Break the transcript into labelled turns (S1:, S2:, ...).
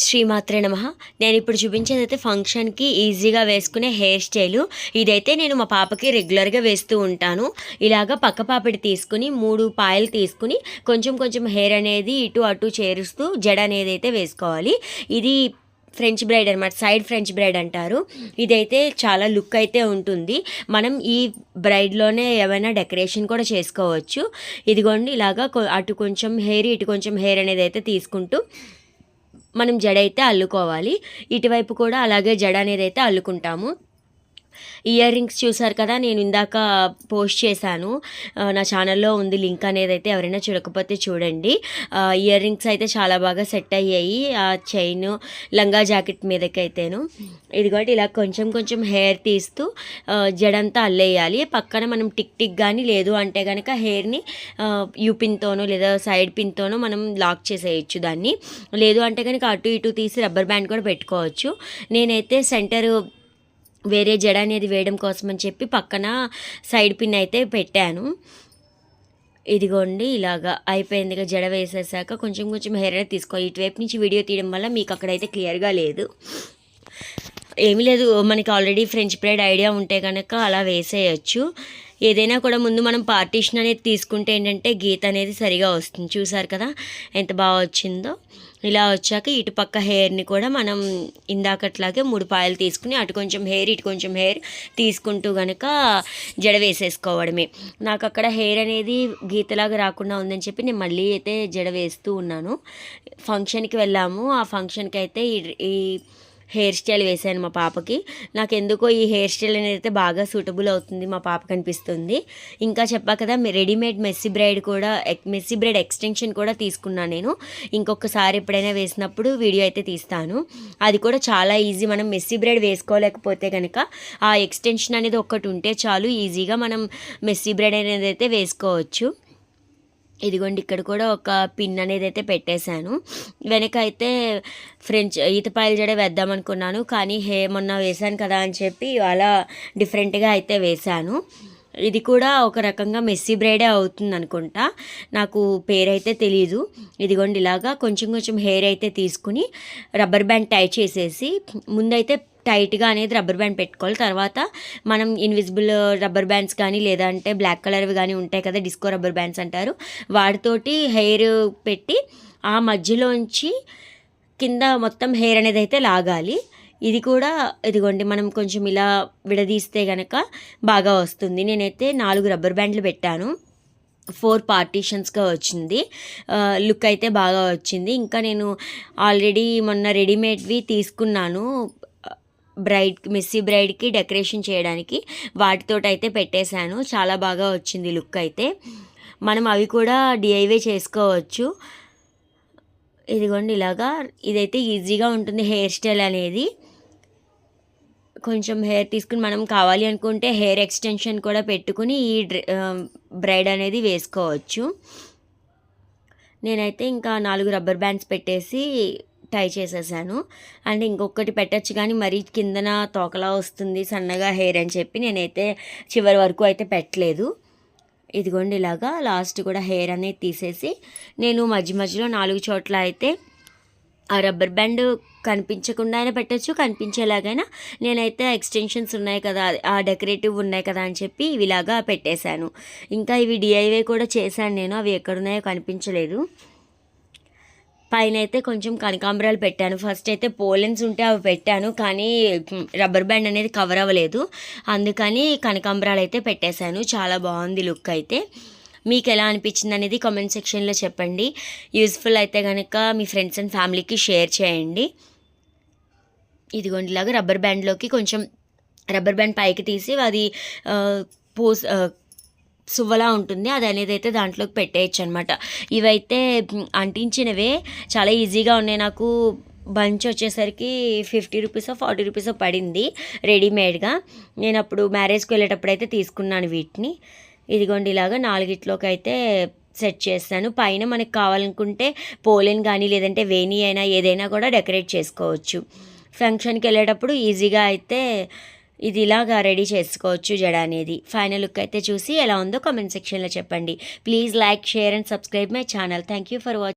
S1: శ్రీమాత్రే నమః. నేను ఇప్పుడు చూపించేదైతే ఫంక్షన్కి ఈజీగా వేసుకునే హెయిర్ స్టైలు. ఇదైతే నేను మా పాపకి రెగ్యులర్గా వేస్తూ ఉంటాను. ఇలాగ పక్క పాపిడి తీసుకుని 3 పాయలు తీసుకుని కొంచెం కొంచెం హెయిర్ అనేది ఇటు అటు చేరుస్తూ జడ అనేది అయితే వేసుకోవాలి. ఇది ఫ్రెంచ్ బ్రైడ్ అనమాట, సైడ్ ఫ్రెంచ్ బ్రైడ్ అంటారు. ఇదైతే చాలా లుక్ అయితే ఉంటుంది. మనం ఈ బ్రైడ్లోనే ఏమైనా డెకరేషన్ కూడా చేసుకోవచ్చు. ఇదిగోండి ఇలాగా అటు కొంచెం హెయిర్ ఇటు కొంచెం హెయిర్ అనేది అయితే తీసుకుంటూ మనం జడ అయితే అల్లుకోవాలి. ఇటువైపు కూడా అలాగే జడ అనేది అయితే అల్లుకుంటాము. ఇయర్ రింగ్స్ చూసారు కదా, నేను ఇందాక పోస్ట్ చేశాను, నా ఛానల్లో ఉంది లింక్ అనేది అయితే ఎవరైనా చూడకపోతే చూడండి. ఇయర్ రింగ్స్ అయితే చాలా బాగా సెట్ అయ్యాయి ఆ చైన్ లంగా జాకెట్ మీదకైతేను. ఇదిగోటి ఇలా కొంచెం కొంచెం హెయిర్ తీస్తూ జడంతా అల్లేయాలి. పక్కన మనం టిక్ టిక్ కానీ లేదు అంటే కనుక హెయిర్ని యూ పిన్తోనో లేదా సైడ్ పిన్తోనో మనం లాక్ చేసేయచ్చు దాన్ని. లేదు అంటే కనుక అటు ఇటు తీసి రబ్బర్ బ్యాండ్ కూడా పెట్టుకోవచ్చు. నేనైతే సెంటర్ వేరే జడ అనేది వేయడం కోసం అని చెప్పి పక్కన సైడ్ పిన్ అయితే పెట్టాను. ఇదిగోండి ఇలాగా అయిపోయిందిగా, జడ వేసేసాక కొంచెం కొంచెం హెయిర్ అనేది తీసుకోవాలి. ఇటువైపు నుంచి వీడియో తీయడం వల్ల మీకు అక్కడైతే క్లియర్గా లేదు. ఏమీ లేదు, మనకి ఆల్రెడీ ఫ్రెంచ్ బ్రైడ్ ఐడియా ఉంటే కనుక అలా వేసేయచ్చు. ఏదైనా కూడా ముందు మనం పార్టీషన్ అనేది తీసుకుంటే ఏంటంటే గీత అనేది సరిగా వస్తుంది. చూసారు కదా ఎంత బాగా వచ్చిందో. ఇలా వచ్చాక ఇటుపక్క హెయిర్ని కూడా మనం ఇందాకట్లాగే 3 పాయలు తీసుకుని అటు కొంచెం హెయిర్ ఇటు కొంచెం హెయిర్ తీసుకుంటూ కనుక జడ వేసేసుకోవడమే. నాకు అక్కడ హెయిర్ అనేది గీతలాగా రాకుండా ఉందని చెప్పి నేను మళ్ళీ అయితే జడ వేస్తూ ఉన్నాను. ఫంక్షన్కి వెళ్ళాము, ఆ ఫంక్షన్కి అయితే ఈ హెయిర్ స్టైల్ వేసాను మా పాపకి. నాకు ఎందుకో ఈ హెయిర్ స్టైల్ అనేది అయితే బాగా సూటబుల్ అవుతుంది మా పాపకి అనిపిస్తుంది. ఇంకా చెప్పా కదా, రెడీమేడ్ మెస్సీ బ్రైడ్ ఎక్స్టెన్షన్ కూడా తీసుకున్నాను నేను. ఇంకొకసారి ఎప్పుడైనా వేసినప్పుడు వీడియో అయితే తీస్తాను. అది కూడా చాలా ఈజీ. మనం మెస్సీ బ్రైడ్ వేసుకోలేకపోతే కనుక ఆ ఎక్స్టెన్షన్ అనేది ఒక్కటి ఉంటే చాలు, ఈజీగా మనం మెస్సీ బ్రైడ్ అనేది అయితే వేసుకోవచ్చు. ఇదిగోండి ఇక్కడ కూడా ఒక పిన్ అనేది అయితే పెట్టేశాను. వెనక అయితే ఫ్రెంచ్ ఈతపాయల జడ వేద్దాం అనుకున్నాను, కానీ మొన్న వేశాను కదా అని చెప్పి అలా డిఫరెంట్గా అయితే వేశాను. ఇది కూడా ఒక రకంగా మెస్సీ బ్రైడే అవుతుంది అనుకుంటా, నాకు పేరైతే తెలీదు. ఇదిగోండి ఇలాగా కొంచెం కొంచెం హెయిర్ అయితే తీసుకుని రబ్బర్ బ్యాండ్ టై చేసేసి ముందైతే టైట్గా అనేది రబ్బర్ బ్యాండ్ పెట్టుకోవాలి. తర్వాత మనం ఇన్విజిబుల్ రబ్బర్ బ్యాండ్స్ కానీ లేదంటే బ్లాక్ కలర్వి కానీ ఉంటాయి కదా, డిస్కో రబ్బర్ బ్యాండ్స్ అంటారు, వాటితోటి హెయిర్ పెట్టి ఆ మధ్యలోంచి కింద మొత్తం హెయిర్ అనేది అయితే లాగాలి. ఇది కూడా ఇదిగోండి మనం కొంచెం ఇలా విడదీస్తే కనుక బాగా వస్తుంది. నేనైతే 4 రబ్బర్ బ్యాండ్లు పెట్టాను, 4 పార్టీషన్స్గా వచ్చింది. లుక్ అయితే బాగా వచ్చింది. ఇంకా నేను ఆల్రెడీ మొన్న రెడీమేడ్వి తీసుకున్నాను మెస్సీ బ్రైడ్కి డెకరేషన్ చేయడానికి, వాటితోటైతే పెట్టేశాను. చాలా బాగా వచ్చింది లుక్ అయితే. మనం అవి కూడా డిఐవై చేసుకోవచ్చు. ఇదిగోండి ఇలాగా, ఇదైతే ఈజీగా ఉంటుంది హెయిర్ స్టైల్ అనేది. కొంచెం హెయిర్ తీసుకుని మనం కావాలి అనుకుంటే హెయిర్ ఎక్స్టెన్షన్ కూడా పెట్టుకుని ఈ బ్రైడ్ అనేది వేసుకోవచ్చు. నేనైతే ఇంకా 4 రబ్బర్ బ్యాండ్స్ పెట్టేసి టై చేసేసాను. అండ్ ఇంకొకటి పెట్టచ్చు కానీ మరీ కిందన తోకలా వస్తుంది సన్నగా హెయిర్ అని చెప్పి నేనైతే చివరి వరకు అయితే పెట్టలేదు. ఇదిగోండి ఇలాగా లాస్ట్ కూడా హెయిర్ అనేది తీసేసి నేను మధ్య మధ్యలో 4 చోట్ల అయితే ఆ రబ్బర్ బ్యాండ్ కనిపించకుండా అయినా పెట్టచ్చు, కనిపించేలాగైనా నేనైతే ఎక్స్టెన్షన్స్ ఉన్నాయి కదా, ఆ డెకరేటివ్ ఉన్నాయి కదా అని చెప్పి ఇవిలాగా పెట్టేశాను. ఇంకా ఇవి డిఐవై కూడా చేశాను నేను, అవి ఎక్కడున్నాయో కనిపించలేదు. పైన అయితే కొంచెం కనకాంబరాలు పెట్టాను. ఫస్ట్ అయితే పోలెన్స్ ఉంటే అవి పెట్టాను, కానీ రబ్బర్ బ్యాండ్ అనేది కవర్ అవ్వలేదు, అందుకని కనకాంబరాలు అయితే పెట్టేశాను. చాలా బాగుంది లుక్ అయితే. మీకు ఎలా అనిపించింది అనేది కామెంట్ సెక్షన్లో చెప్పండి. యూజ్ఫుల్ అయితే కనుక మీ ఫ్రెండ్స్ అండ్ ఫ్యామిలీకి షేర్ చేయండి. ఇదిగోండి ఇలాగా రబ్బర్ బ్యాండ్లోకి కొంచెం రబ్బర్ బ్యాండ్ పైకి తీసి అది సువ్వలా ఉంటుంది, అది అనేది అయితే దాంట్లోకి పెట్టేయచ్చు అనమాట. ఇవైతే అంటించినవే, చాలా ఈజీగా ఉన్నాయి. నాకు బంచ్ వచ్చేసరికి 50 రూపీసో 40 రూపీసో పడింది రెడీమేడ్గా. నేను అప్పుడు మ్యారేజ్కి వెళ్ళేటప్పుడు అయితే తీసుకున్నాను వీటిని. ఇదిగోండి ఇలాగా 4 అయితే సెట్ చేస్తాను. పైన మనకు కావాలనుకుంటే పోలెన్ కానీ లేదంటే వేణి అయినా ఏదైనా కూడా డెకరేట్ చేసుకోవచ్చు. ఫంక్షన్కి వెళ్ళేటప్పుడు ఈజీగా అయితే ఇది ఇలాగా రెడీ చేసుకోవచ్చు జడ అనేది. ఫైనల్ లుక్ అయితే చూసి ఎలా ఉందో కామెంట్ సెక్షన్లో చెప్పండి. Please like, share and subscribe my channel. Thank you for watching.